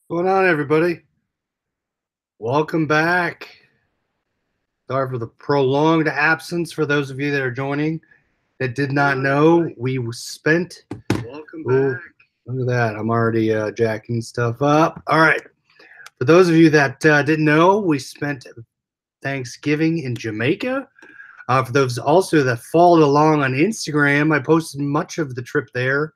What's going on, everybody? Welcome back. Sorry for the prolonged absence for those of you that are joining that did not know. We spent. Welcome back. Look at that. I'm already jacking stuff up. All right. For those of you that didn't know, we spent Thanksgiving in Jamaica. For those also that followed along on Instagram, I posted much of the trip there.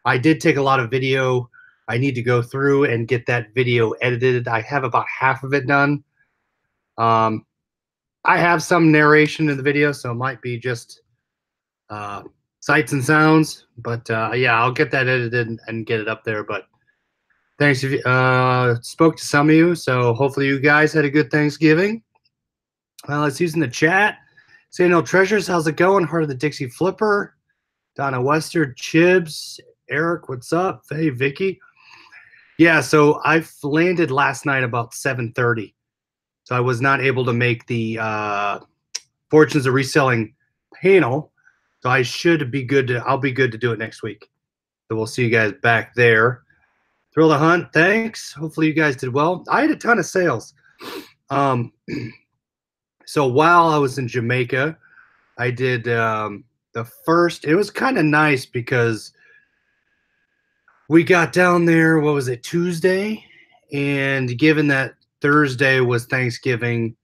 I did take a lot of video. I need to go through and get that video edited. I have about half of it done. I have some narration in the video, so it might be just sights and sounds. But yeah, I'll get that edited and get it up there. But thanks if you spoke to some of you, so hopefully you guys had a good Thanksgiving. Let's use in the chat. Say no treasures, how's it going? Heart of the Dixie Flipper, Donna Wester, Chibs, Eric, what's up? Hey, Vicky. Yeah, so I landed last night about 7:30. So I was not able to make the Fortunes of Reselling panel. So I should be good to, I'll be good to do it next week. So we'll see you guys back there. Thrill to Hunt, thanks. Hopefully you guys did well. I had a ton of sales. So while I was in Jamaica, I did the first, it was kind of nice because we got down there, what was it, Tuesday? And given that Thursday was Thanksgiving,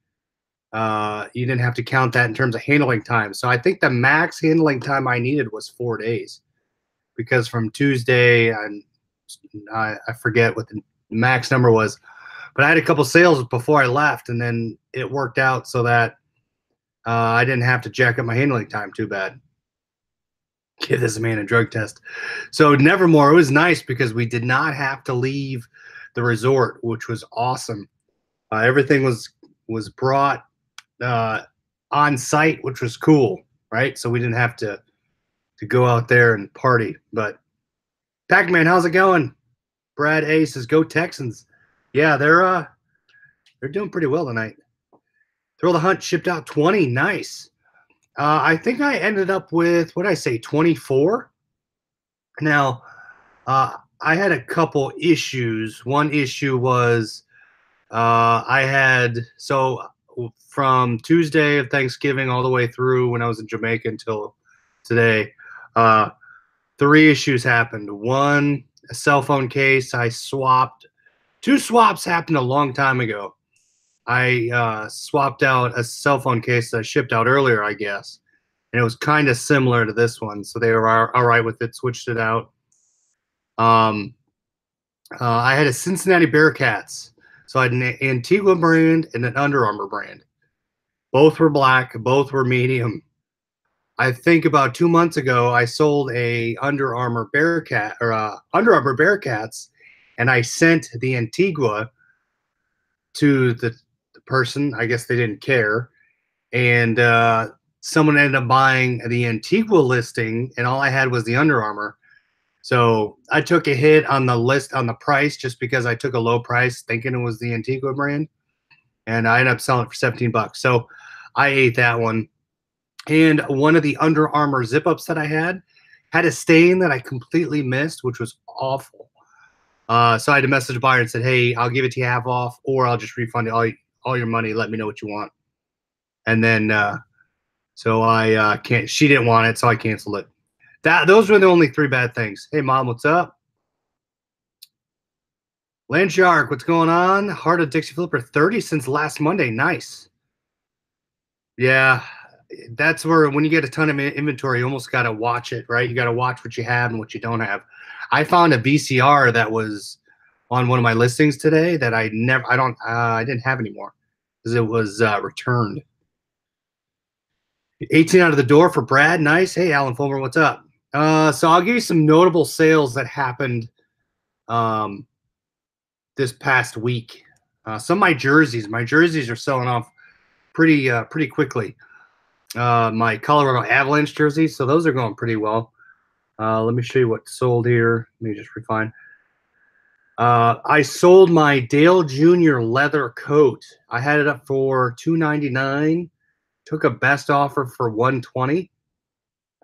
you didn't have to count that in terms of handling time. So I think the max handling time I needed was 4 days, because from Tuesday, and I forget what the max number was, but I had a couple sales before I left, and then it worked out so that I didn't have to jack up my handling time too bad. Give this man a drug test. So Nevermore, it was nice because we did not have to leave the resort, which was awesome. Everything was brought on site, which was cool, right? So we didn't have to go out there and party. But Pac-Man, how's it going? Brad A says, "Go Texans." Yeah, they're doing pretty well tonight. Thrill the Hunt shipped out 20. Nice. I think I ended up with, what did I say, 24? Now, I had a couple issues. One issue was I had, so from Tuesday of Thanksgiving all the way through when I was in Jamaica until today, 3 issues happened. One, a cell phone case I swapped. 2 swaps happened a long time ago. I swapped out a cell phone case that I shipped out earlier, I guess, and it was kind of similar to this one, so they were all right with it, switched it out. I had a Cincinnati Bearcats. So I had an Antigua brand and an Under Armour brand. Both were black, both were medium. I think about 2 months ago, I sold a Under Armour Bearcat, or Under Armour Bearcats, and I sent the Antigua to the person. I guess they didn't care, and someone ended up buying the Antigua listing, and all I had was the Under Armour. So I took a hit on the list on the price just because I took a low price thinking it was the Antigua brand, and I ended up selling it for 17 bucks. So I ate that one. And one of the Under Armour zip ups that I had a stain that I completely missed, which was awful. So I had to message the buyer and said, "Hey, I'll give it to you half off, or I'll just refund all your money. Let me know what you want." And then so I can't. She didn't want it, so I canceled it. Those were the only 3 bad things. Hey, Mom, what's up? Land Shark, what's going on? Heart of Dixie Flipper, 30 since last Monday. Nice. Yeah, that's where when you get a ton of inventory, you almost got to watch it, right? You got to watch what you have and what you don't have. I found a VCR that was on one of my listings today that I didn't have anymore because it was returned. 18 out of the door for Brad. Nice. Hey, Alan Fulmer, what's up? So I'll give you some notable sales that happened this past week. Some of my jerseys are selling off pretty quickly. My Colorado Avalanche jerseys, so those are going pretty well. Let me show you what sold here. Let me just refine. I sold my Dale Jr. leather coat. I had it up for $299. Took a best offer for $120.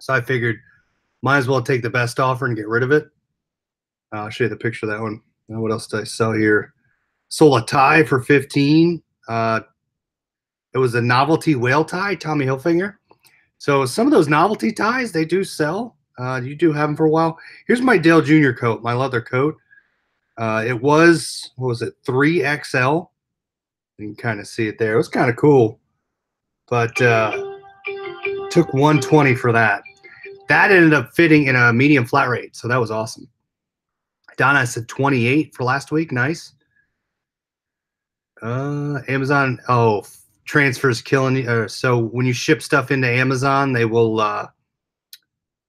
So I figured might as well take the best offer and get rid of it. I'll show you the picture of that one. Now, what else did I sell here? Sold a tie for 15. It was a novelty whale tie, Tommy Hilfiger. So some of those novelty ties they do sell. You do have them for a while. Here's my Dale Jr. coat, my leather coat. It was what was it 3XL? You can kind of see it there. It was kind of cool, but took 120 for that. That ended up fitting in a medium flat rate, so that was awesome. Donna said 28 for last week. Nice. Amazon. Oh, transfers killing you. So when you ship stuff into Amazon, they will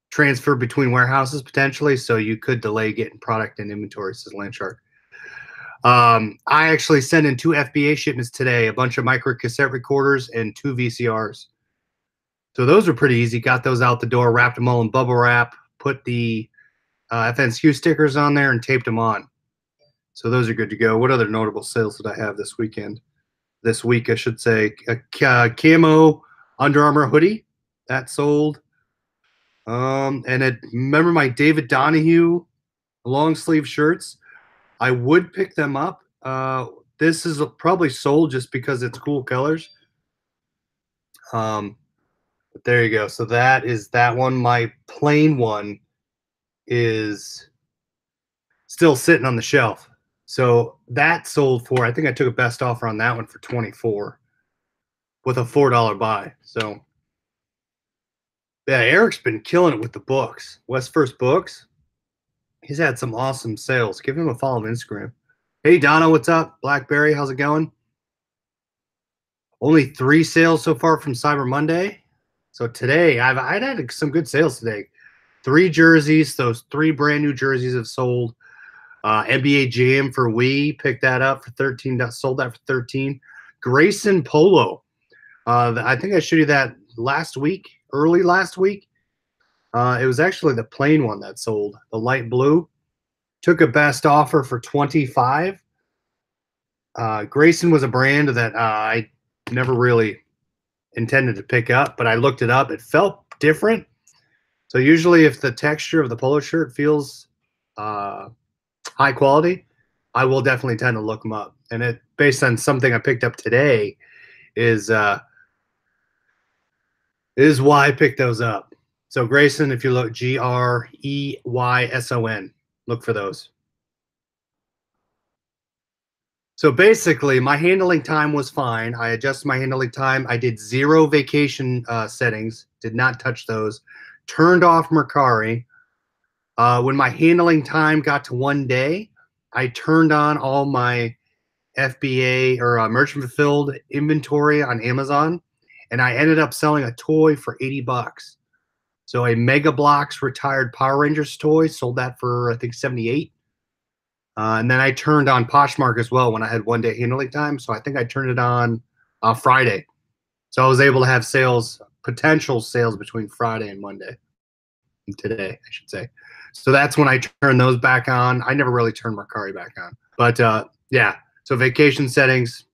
transfer between warehouses potentially. So you could delay getting product in inventory, says Landshark. I actually sent in 2 FBA shipments today, a bunch of micro cassette recorders and 2 VCRs. So those were pretty easy. Got those out the door, wrapped them all in bubble wrap, put the FNSQ stickers on there, and taped them on. So those are good to go. What other notable sales did I have this weekend? This week, I should say. A camo Under Armour hoodie that sold. And remember my David Donahue long sleeve shirts? I would pick them up. This is probably sold just because it's cool colors. But there you go. So that is that one. My plain one is still sitting on the shelf. So that sold for, I think I took a best offer on that one for 24 with a $4 buy. So yeah, Eric's been killing it with the books. West First Books. He's had some awesome sales. Give him a follow on Instagram. Hey Donna, what's up? Blackberry, how's it going? Only 3 sales so far from Cyber Monday. So today, I'd had some good sales today. 3 jerseys. Those 3 brand new jerseys have sold. NBA Jam for Wii, picked that up for 13. Sold that for 13. Grayson Polo. I think I showed you that last week, early last week. It was actually the plain one that sold, the light blue. Took a best offer for 25. Grayson was a brand that I never really intended to pick up, but I looked it up. It felt different. So usually if the texture of the polo shirt feels high quality, I will definitely tend to look them up. And it, based on something I picked up today, is why I picked those up. So Grayson, if you look, Greyson, look for those. So basically, my handling time was fine. I adjusted my handling time. I did 0 vacation settings, did not touch those. Turned off Mercari. When my handling time got to 1 day, I turned on all my FBA or merchant fulfilled inventory on Amazon, and I ended up selling a toy for $80. So a Mega Bloks retired Power Rangers toy, sold that for I think 78. And then I turned on Poshmark as well when I had 1 day handling time. So I think I turned it on Friday. So I was able to have sales, potential sales between Friday and Monday. Today, I should say. So that's when I turned those back on. I never really turned Mercari back on. But yeah, so vacation settings,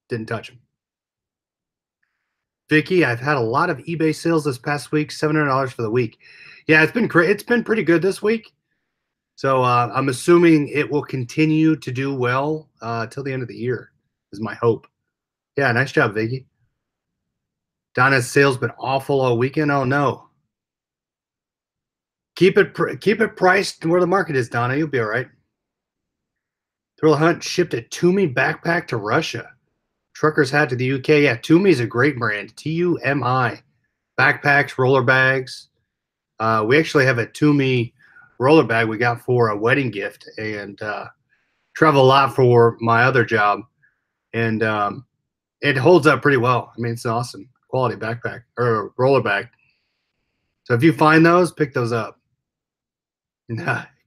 didn't touch them. Vicky, I've had a lot of eBay sales this past week, $700 for the week. Yeah, it's been great. It's been pretty good this week. So I'm assuming it will continue to do well till the end of the year, is my hope. Yeah, nice job, Vicky. Donna's sales been awful all weekend. Oh no. Keep it priced where the market is, Donna. You'll be all right. Thrill Hunt shipped a Tumi backpack to Russia. Truckers hat to the UK. Yeah, Tumi is a great brand. Tumi. Backpacks, roller bags. We actually have a Tumi roller bag we got for a wedding gift, and travel a lot for my other job, and it holds up pretty well. I mean, it's an awesome quality backpack or roller bag. So if you find those, pick those up.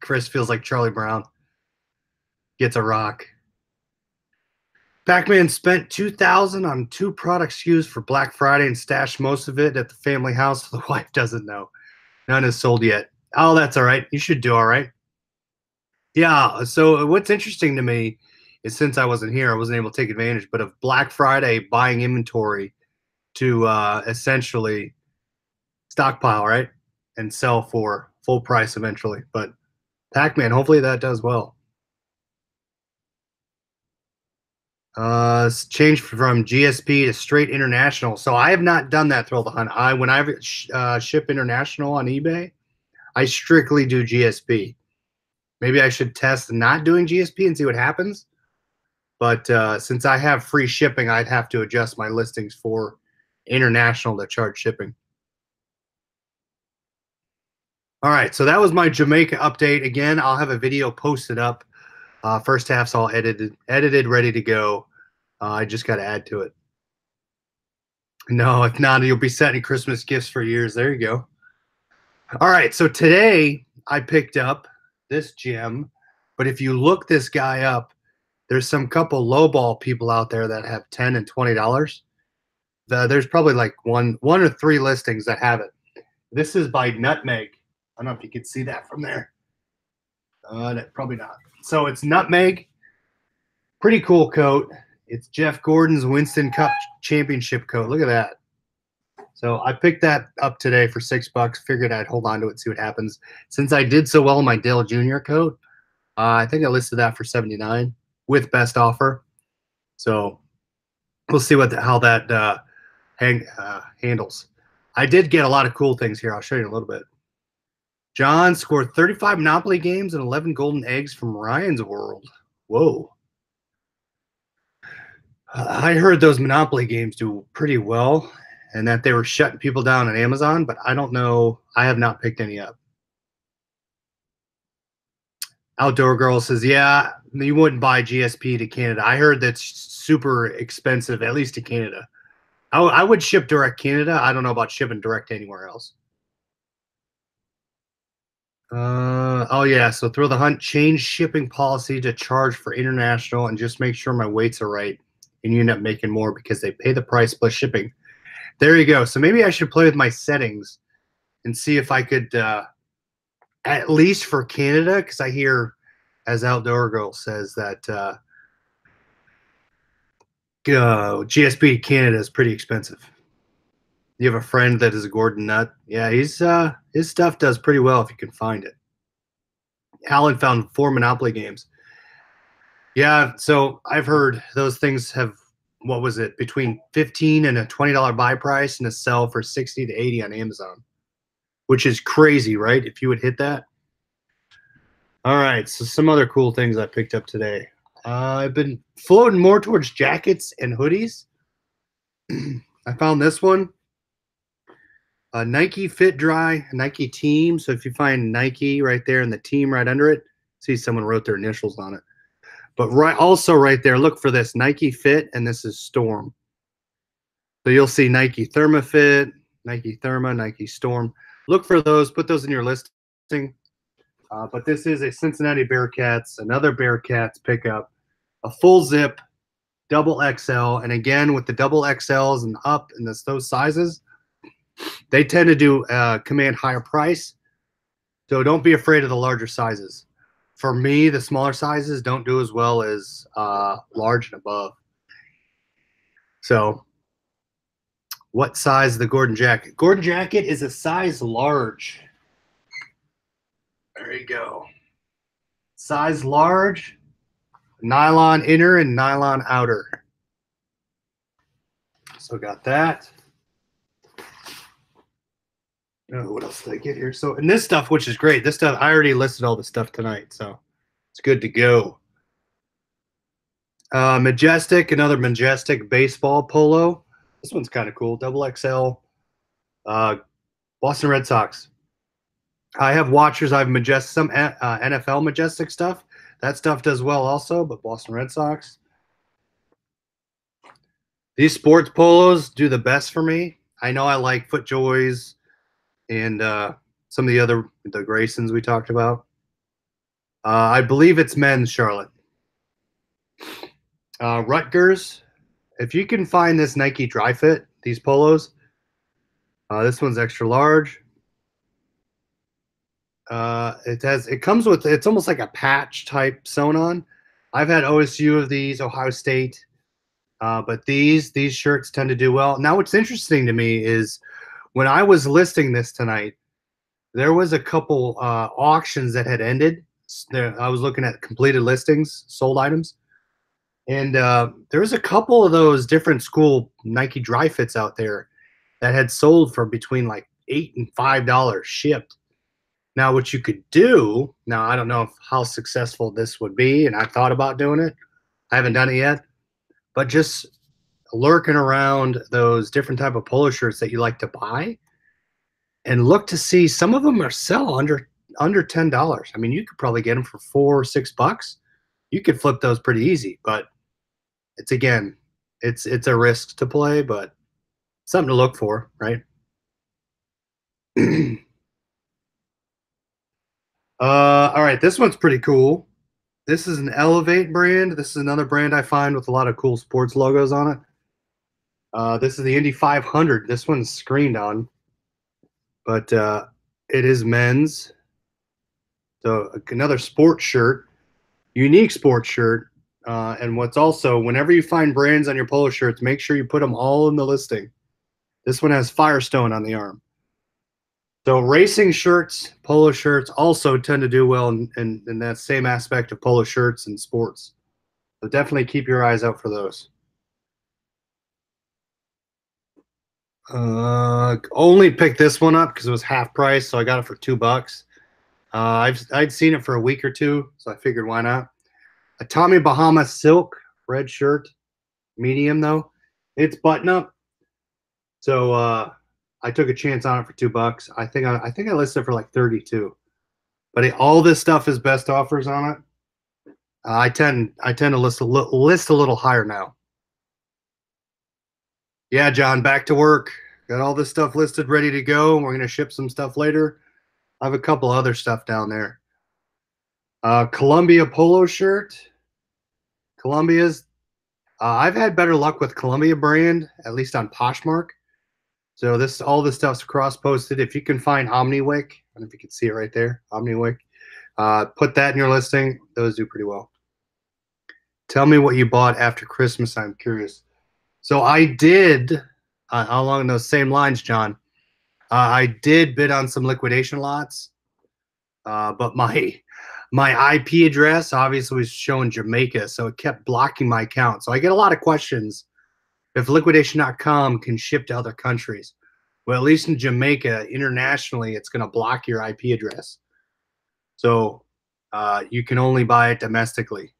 Chris feels like Charlie Brown. Gets a rock. Pac-Man spent $2,000 on 2 product SKUs for Black Friday and stashed most of it at the family house. The wife doesn't know. None is sold yet. Oh, that's all right. You should do all right. Yeah. So what's interesting to me is since I wasn't here, I wasn't able to take advantage, but of Black Friday buying inventory to essentially stockpile, right? And sell for full price eventually. But Pac-Man, hopefully that does well. It's changed from GSP to straight international. So I have not done that through the hunt. When I ship international on eBay, I strictly do GSP. Maybe I should test not doing GSP and see what happens. But since I have free shipping, I'd have to adjust my listings for international to charge shipping. All right, so that was my Jamaica update. Again, I'll have a video posted up. First half's all edited, ready to go. I just got to add to it. No, if not, you'll be setting Christmas gifts for years. There you go. All right, so today I picked up this gem, but if you look this guy up, there's some couple lowball people out there that have $10 and $20. There's probably like one or three listings that have it. This is by Nutmeg. I don't know if you can see that from there. Probably not. So it's Nutmeg. Pretty cool coat. It's Jeff Gordon's Winston Cup Championship coat. Look at that. So I picked that up today for $6. Figured I'd hold on to it, see what happens. Since I did so well in my Dale Jr. coat, I think I listed that for $79 with best offer. So we'll see how that handles. I did get a lot of cool things here. I'll show you in a little bit. John scored 35 Monopoly games and 11 golden eggs from Ryan's World. Whoa. I heard those Monopoly games do pretty well and that they were shutting people down on Amazon, but I don't know. I have not picked any up. Outdoor Girl says, yeah, you wouldn't buy GSP to Canada. I heard that's super expensive, at least to Canada. I would ship direct Canada. I don't know about shipping direct anywhere else. Oh yeah, so through the hunt, change shipping policy to charge for international and just make sure my weights are right, and you end up making more because they pay the price plus shipping. There you go. So maybe I should play with my settings and see if I could, at least for Canada, because I hear, as Outdoor Girl says, that GSP Canada is pretty expensive. You have a friend that is a Gordon Nut. Yeah, his stuff does pretty well if you can find it. Alan found 4 Monopoly games. Yeah, so I've heard those things have, what was it, between $15 and a $20 buy price and a sell for 60 to 80 on Amazon, which is crazy, right? If you would hit that. All right, so some other cool things I picked up today. I've been floating more towards jackets and hoodies. I found this one. Nike Fit Dry, Nike Team. So if you find Nike right there and the team right under it, see someone wrote their initials on it. But also right there, look for this Nike Fit, and this is Storm. So you'll see Nike ThermaFit, Nike Therma, Nike Storm. Look for those. Put those in your listing. But this is a Cincinnati Bearcats, another Bearcats pickup, a full zip, double XL. And again, with the double XLs and up and those sizes, they tend to do command higher price. So don't be afraid of the larger sizes. For me, the smaller sizes don't do as well as large and above. So what size is the Gordon jacket? Gordon jacket is a size large. There you go. Size large, nylon inner and nylon outer. So got that. Oh, what else did I get here? So, and this stuff, which is great. This stuff, I already listed all the stuff tonight, so it's good to go. Majestic, another Majestic baseball polo. This one's kind of cool. Double XL. Boston Red Sox. I have watchers. I have some NFL Majestic stuff. That stuff does well also, but Boston Red Sox. These sports polos do the best for me. I know I like FootJoys and some of the Graysons we talked about. I believe it's men's, Charlotte. Rutgers. If you can find this Nike Dry Fit, these polos, this one's extra large. It comes with, it's almost like a patch type sewn on. I've had OSU of these, Ohio State, but these shirts tend to do well. Now, what's interesting to me is when I was listing this tonight, there was a couple auctions that had ended. I was looking at completed listings, sold items, And there was a couple of those different school Nike dry fits out there that had sold for between like $8 and $5 shipped. Now, what you could do, now I don't know how successful this would be, and I thought about doing it. I haven't done it yet, but just lurking around those different type of polo shirts that you like to buy and look to see some of them are sell under $10. I mean, you could probably get them for $4 or $6. You could flip those pretty easy, but it's again, it's a risk to play, but something to look for, right? All right, this one's pretty cool. This is an Elevate brand. This is another brand I find with a lot of cool sports logos on it. This is the Indy 500. This one's screened on, but it is men's. So another sports shirt, unique sports shirt. And what's also, whenever you find brands on your polo shirts, make sure you put them all in the listing. This one has Firestone on the arm. So racing shirts, polo shirts also tend to do well in that same aspect of polo shirts and sports. So definitely keep your eyes out for those. Only picked this one up because it was half price, so I got it for $2. I'd seen it for a week or two, so I figured why not. A Tommy Bahama silk red shirt, medium though. It's button up, so I took a chance on it for $2. I think I listed it for like 32. But all this stuff is best offers on it. I tend to list a little higher now. Yeah, John, back to work. Got all this stuff listed, ready to go. We're gonna ship some stuff later. I have a couple other stuff down there. Columbia polo shirt. Columbia's. I've had better luck with Columbia brand, at least on Poshmark. So all this stuff's cross-posted. If you can find Omniwick, I don't know if you can see it right there, Omniwick. Put that in your listing. Those do pretty well. Tell me what you bought after Christmas. I'm curious. So I did, along those same lines, John. I did bid on some liquidation lots, but my IP address obviously was showing Jamaica, so it kept blocking my account. So I get a lot of questions if liquidation.com can ship to other countries. Well, at least in Jamaica, internationally, it's going to block your IP address. So you can only buy it domestically.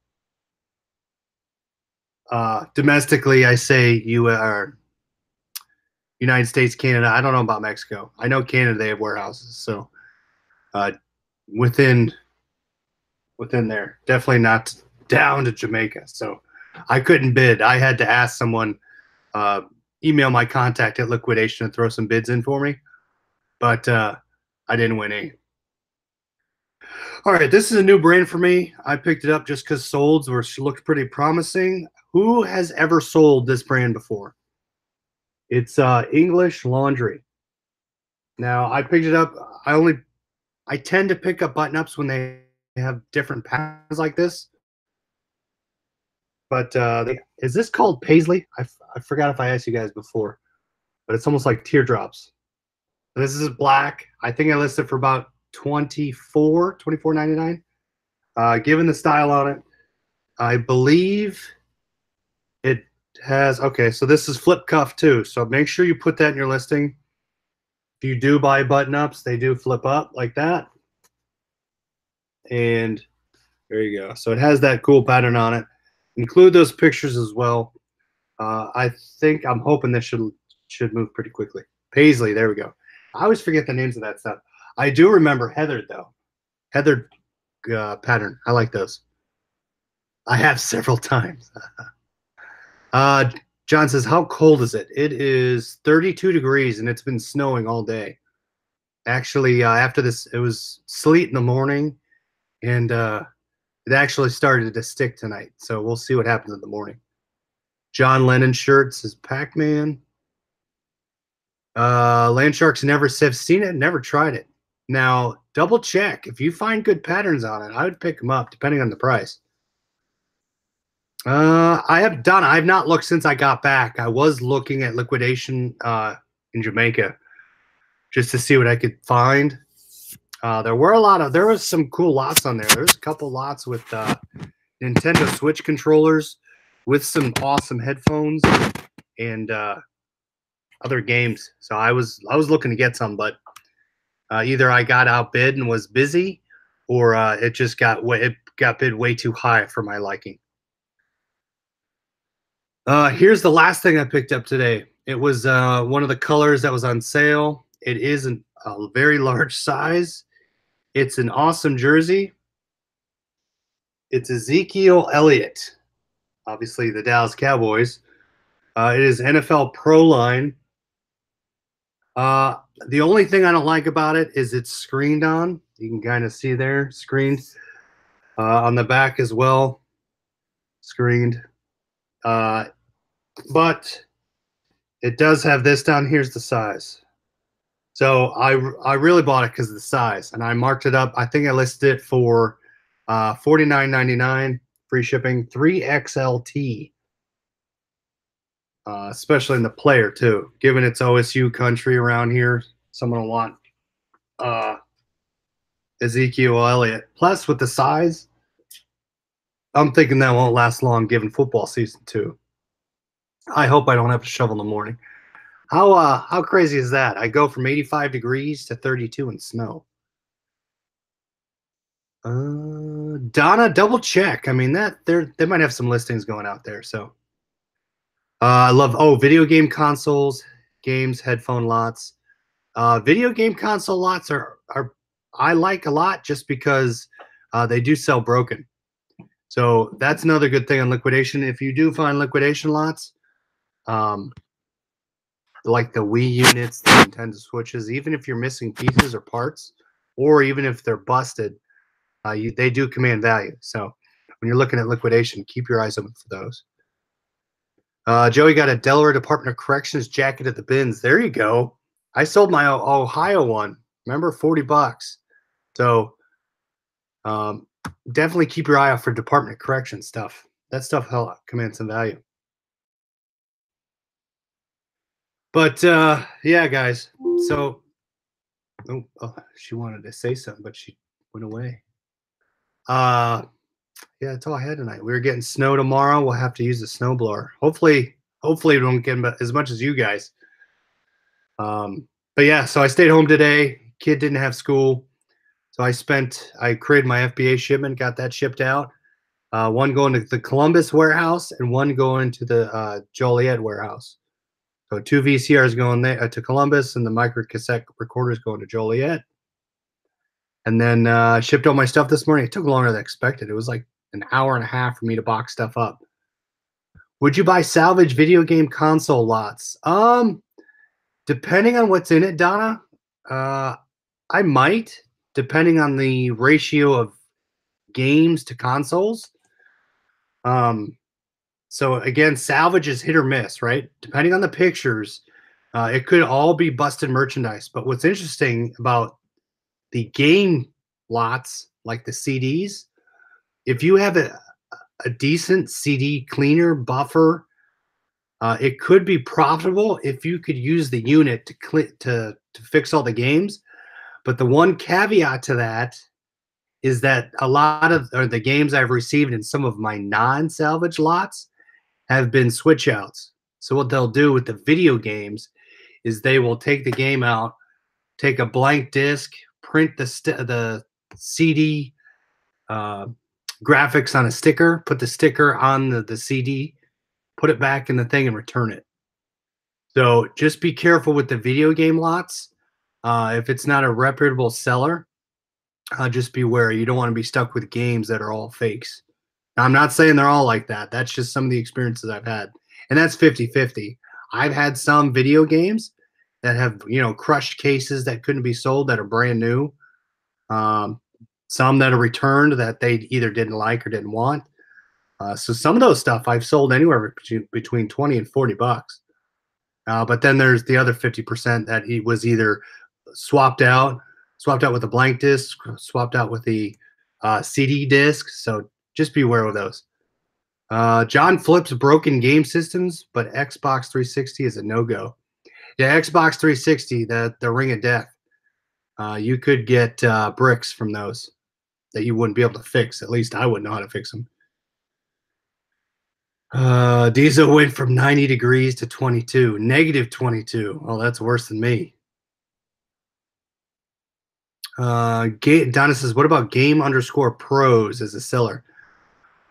Domestically, I say you are United States, Canada. I don't know about Mexico. I know Canada, they have warehouses. So within there, definitely not down to Jamaica. So I couldn't bid. I had to ask someone, email my contact at Liquidation and throw some bids in for me. But I didn't win any. All right, this is a new brand for me. I picked it up just because solds looked pretty promising. Who has ever sold this brand before? It's English Laundry. Now, I picked it up. I tend to pick up button-ups when they have different patterns like this. But is this called Paisley? I forgot if I asked you guys before, but it's almost like teardrops. This is black. I think I listed for about $24.99. Given the style on it, I believe it has, okay, so this is flip cuff too. So make sure you put that in your listing. If you do buy button ups, they do flip up like that. And there you go. So it has that cool pattern on it. Include those pictures as well. I'm hoping this should move pretty quickly. Paisley, there we go. I always forget the names of that stuff. I do remember Heathered though. Heathered pattern. I like those. I have several times. John says, how cold is it? It is 32 degrees and it's been snowing all day. Actually, after this, it was sleet in the morning and it actually started to stick tonight. So we'll see what happens in the morning. John Lennon shirt says Pac-Man. Land Sharks never have seen it, never tried it. Now, double check. If you find good patterns on it, I would pick them up depending on the price. I've not looked since I got back. I was looking at liquidation in Jamaica just to see what I could find. There was some cool lots on there. There's a couple lots with Nintendo Switch controllers with some awesome headphones and other games. So I was looking to get some, but either I got outbid and was busy, or it just got bid way too high for my liking. Here's the last thing I picked up today. It was one of the colors that was on sale. It is a very large size. It's an awesome jersey. It's Ezekiel Elliott, obviously the Dallas Cowboys. It is NFL Pro line. The only thing I don't like about it is it's screened on. You can kind of see there, screened. On the back as well, screened. But it does have this down. Here's the size. So I really bought it because of the size, and I marked it up. I think I listed it for $49.99, free shipping, 3XLT. Especially in the player too. Given it's OSU country around here, someone will want Ezekiel Elliott. Plus, with the size, I'm thinking that won't last long. Given football season too, I hope I don't have to shovel in the morning. How crazy is that? I go from 85 degrees to 32 in snow. Donna, double check. I mean they might have some listings going out there. So I love video game consoles, games, headphone lots. Video game console lots are I like a lot just because they do sell broken. So that's another good thing on liquidation. If you do find liquidation lots, like the Wii units, the Nintendo Switches, even if you're missing pieces or parts, or even if they're busted, they do command value. So when you're looking at liquidation, keep your eyes open for those. Joey got a Delaware Department of Corrections jacket at the bins. There you go. I sold my Ohio one. Remember, $40. So definitely keep your eye out for Department of Corrections stuff. That stuff commands some value. But yeah, guys. So she wanted to say something, but she went away. Yeah, that's all I had tonight. We're getting snow tomorrow. We'll have to use the snowblower. Hopefully we don't get as much as you guys. But yeah, so I stayed home today. Kid didn't have school. So I created my FBA shipment, got that shipped out. One going to the Columbus warehouse and one going to the Joliet warehouse. So 2 VCRs going there to Columbus and the micro cassette recorders going to Joliet. And then shipped all my stuff this morning. It took longer than expected. It was like an hour and a half for me to box stuff up. Would you buy salvage video game console lots? Depending on what's in it, Donna, I might, depending on the ratio of games to consoles. So again, salvage is hit or miss, right? Depending on the pictures, it could all be busted merchandise. But what's interesting about the game lots, like the CDs, if you have a decent CD cleaner buffer, it could be profitable if you could use the unit to fix all the games. But the one caveat to that is that a lot of the games I've received in some of my non-salvage lots have been switch outs. So what they'll do with the video games is they will take the game out, take a blank disc, print the CD graphics on a sticker, put the sticker on the CD, put it back in the thing, and return it. So just be careful with the video game lots. If it's not a reputable seller, just beware. You don't want to be stuck with games that are all fakes. Now, I'm not saying they're all like that. That's just some of the experiences I've had. And that's 50-50. I've had some video games that have, crushed cases that couldn't be sold that are brand new. Some that are returned that they either didn't like or didn't want. So some of those stuff I've sold anywhere between 20 and 40 bucks. But then there's the other 50% that he was either swapped out with a blank disc, swapped out with the CD disc. So just beware of those. John flips broken game systems, but Xbox 360 is a no-go. Yeah, Xbox 360, the Ring of Death. You could get bricks from those that you wouldn't be able to fix. At least I wouldn't know how to fix them. Diesel went from 90 degrees to 22, negative 22. Oh, that's worse than me. Donna says, what about game underscore pros as a seller?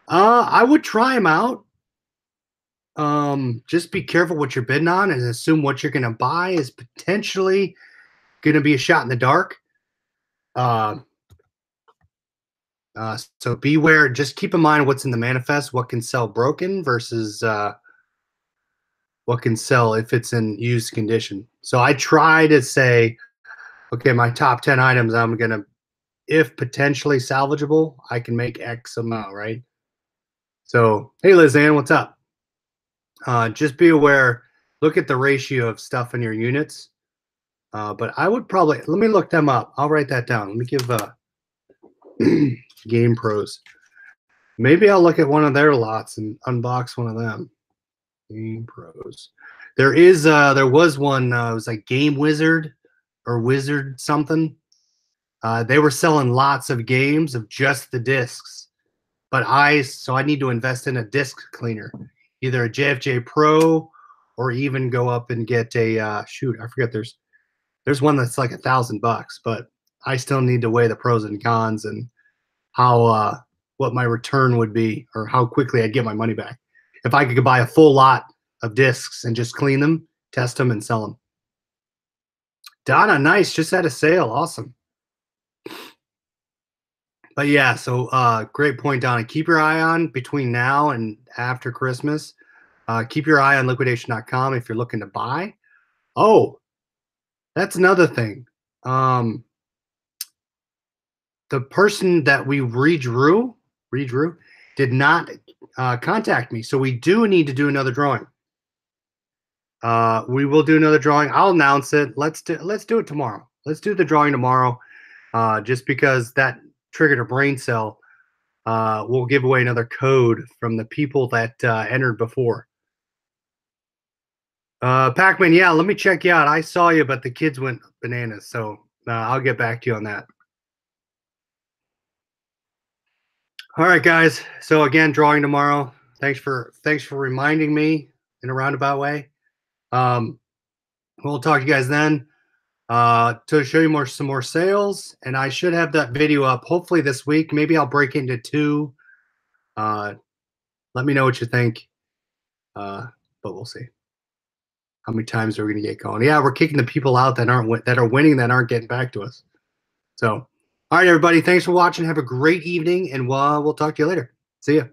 I would try them out. Just be careful what you're bidding on and assume what you're going to buy is potentially going to be a shot in the dark. Uh, so beware. Just keep in mind what's in the manifest, what can sell broken versus what can sell if it's in used condition. So I try to say, okay, my top 10 items, I'm going to, if potentially salvageable, I can make X amount, right? So, hey, Liz Ann, what's up? Just be aware, look at the ratio of stuff in your units. But I would probably, let me look them up. I'll write that down. Let me give Game Pros. Maybe I'll look at one of their lots and unbox one of them. Game Pros. There was one, it was like Game Wizard or Wizard something. They were selling lots of games of just the discs. But so I need to invest in a disc cleaner, either a JFJ Pro or even go up and get a, shoot, I forget, there's one that's like $1,000, but I still need to weigh the pros and cons and how what my return would be or how quickly I'd get my money back. If I could buy a full lot of discs and just clean them, test them, and sell them. Donna, nice, just had a sale, awesome. But yeah, so great point, Donna. Keep your eye on between now and after Christmas. Keep your eye on liquidation.com if you're looking to buy. Oh, that's another thing. The person that we redrew did not contact me. So we do need to do another drawing. We will do another drawing. I'll announce it. Let's do it tomorrow. Let's do the drawing tomorrow. Just because that triggered a brain cell. We'll give away another code from the people that entered before. Pac-Man, yeah, let me check you out. I saw you, but the kids went bananas. So I'll get back to you on that. All right, guys. So again, drawing tomorrow. Thanks for reminding me in a roundabout way. We'll talk to you guys then to show you some more sales, and I should have that video up hopefully this week. Maybe I'll break into 2. Let me know what you think, but we'll see how many times are we going to get going. Yeah, we're kicking the people out that are winning that aren't getting back to us. So, all right, everybody, thanks for watching. Have a great evening, and we'll talk to you later. See ya.